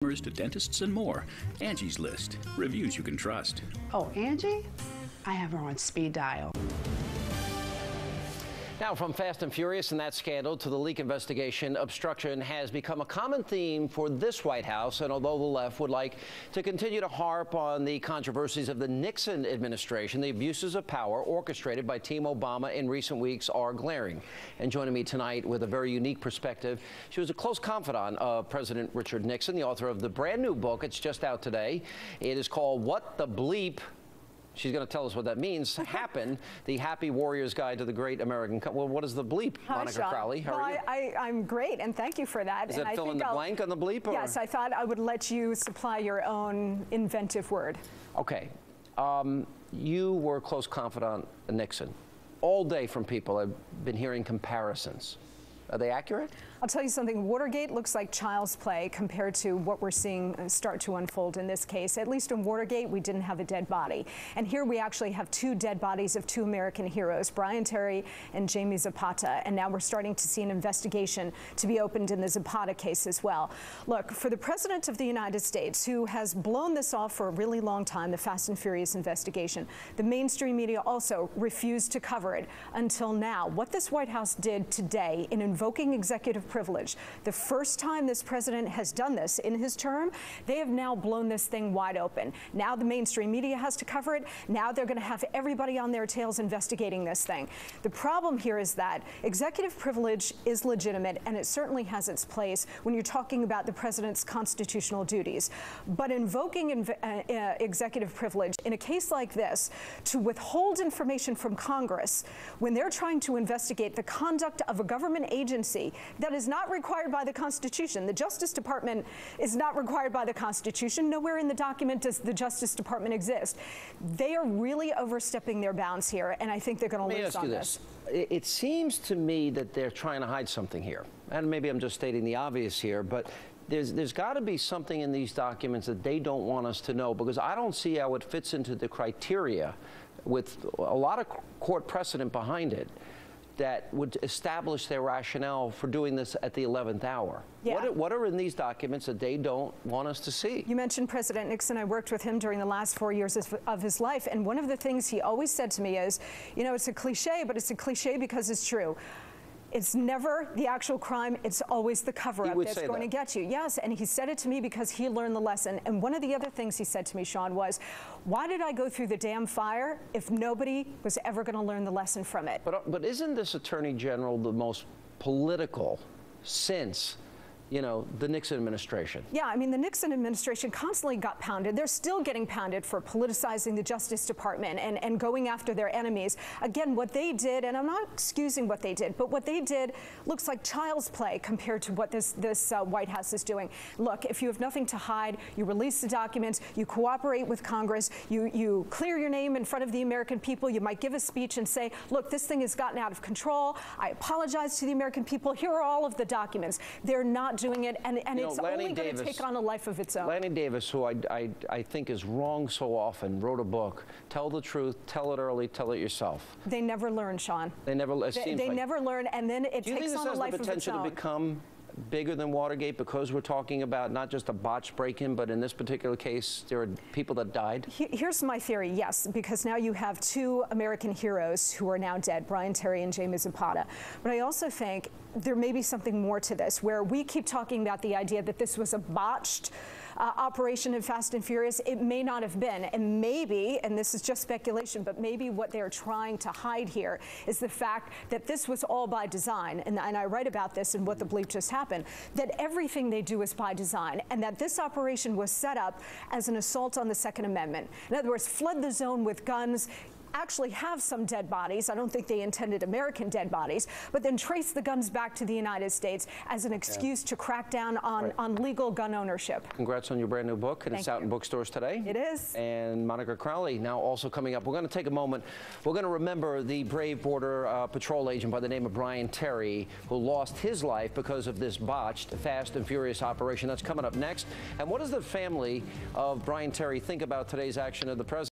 to dentists and more. Angie's List. Reviews you can trust. Oh, Angie? I have her on speed dial. Now, from Fast and Furious and that scandal to the leak investigation, obstruction has become a common theme for this White House. And although the left would like to continue to harp on the controversies of the Nixon administration, the abuses of power orchestrated by Team Obama in recent weeks are glaring. And joining me tonight with a very unique perspective, she was a close confidant of President Richard Nixon, the author of the brand new book. It's just out today. It is called What the Bleep. She's going to tell us what that means. Happened, the Happy Warrior's Guide to the Great American Country. Well, what is the bleep, Monica Crowley? How are you? I'm great, and thank you for that. Is that fill in the blank on the bleep? Or? Yes, I thought I would let you supply your own inventive word. Okay. You were a close confidant of Nixon. All day from people, I've been hearing comparisons. Are they accurate? I'll tell you something, Watergate looks like child's play compared to what we're seeing start to unfold in this case. At least in Watergate, we didn't have a dead body. And here we actually have two dead bodies of two American heroes, Brian Terry and Jamie Zapata. And now we're starting to see an investigation to be opened in the Zapata case as well. Look, for the President of the United States, who has blown this off for a really long time, the Fast and Furious investigation, the mainstream media also refused to cover it until now. What this White House did today in invoking executive privilege, the first time this president has done this in his term, they have now blown this thing wide open. Now the mainstream media has to cover it. Now they're going to have everybody on their tails investigating this thing. The problem here is that executive privilege is legitimate, and it certainly has its place when you're talking about the president's constitutional duties. But invoking executive privilege in a case like this to withhold information from Congress when they're trying to investigate the conduct of a government agency that is not required by the Constitution. The Justice Department is not required by the Constitution. Nowhere in the document does the Justice Department exist. They are really overstepping their bounds here, and I think they're going to lose on this. It seems to me that they're trying to hide something here. And maybe I'm just stating the obvious here, but there's got to be something in these documents that they don't want us to know, because I don't see how it fits into the criteria with a lot of court precedent behind it that would establish their rationale for doing this at the 11th hour. Yeah. What are in these documents that they don't want us to see? You mentioned President Nixon. I worked with him during the last 4 years of his life, and one of the things he always said to me is, you know, it's a cliche, but it's a cliche because it's true. It's never the actual crime. It's always the cover-up that's going to get you. Yes, and he said it to me because he learned the lesson. And one of the other things he said to me, Sean, was, why did I go through the damn fire if nobody was ever going to learn the lesson from it? But isn't this Attorney General the most political since, you know, the Nixon administration? Yeah, I mean, the Nixon administration constantly got pounded. They're still getting pounded for politicizing the Justice Department and going after their enemies. Again, what they did, and I'm not excusing what they did, but what they did looks like child's play compared to what this White House is doing. Look, if you have nothing to hide, you release the documents, you cooperate with Congress, you clear your name in front of the American people, you might give a speech and say, look, this thing has gotten out of control. I apologize to the American people. Here are all of the documents. They're not doing it, and it's only going to take on a life of its own. Lanny Davis, who I think is wrong so often, wrote a book, Tell the Truth, Tell It Early, Tell It Yourself. They never learn, Sean. They never, they never learn, and then it takes on a life of its own. Do you think this has the potential to become bigger than Watergate because we're talking about not just a botched break-in, but in this particular case, there are people that died? Here's my theory, yes, because now you have two American heroes who are now dead, Brian Terry and Jamie Zapata. But I also think there may be something more to this, where we keep talking about the idea that this was a botched operation in Fast and Furious. It may not have been, and maybe, and this is just speculation, but maybe what they're trying to hide here is the fact that this was all by design, and I write about this in What the Bleep Just Happened, that everything they do is by design, and that this operation was set up as an assault on the Second Amendment. In other words, flood the zone with guns, actually have some dead bodies. I don't think they intended American dead bodies, but then trace the guns back to the United States as an excuse to crack down on legal gun ownership. Congrats on your brand new book, and it's out in bookstores today. It is. And Monica Crowley now also coming up. We're going to take a moment. We're going to remember the brave Border Patrol agent by the name of Brian Terry, who lost his life because of this botched Fast and Furious operation. That's coming up next. And what does the family of Brian Terry think about today's action of the president?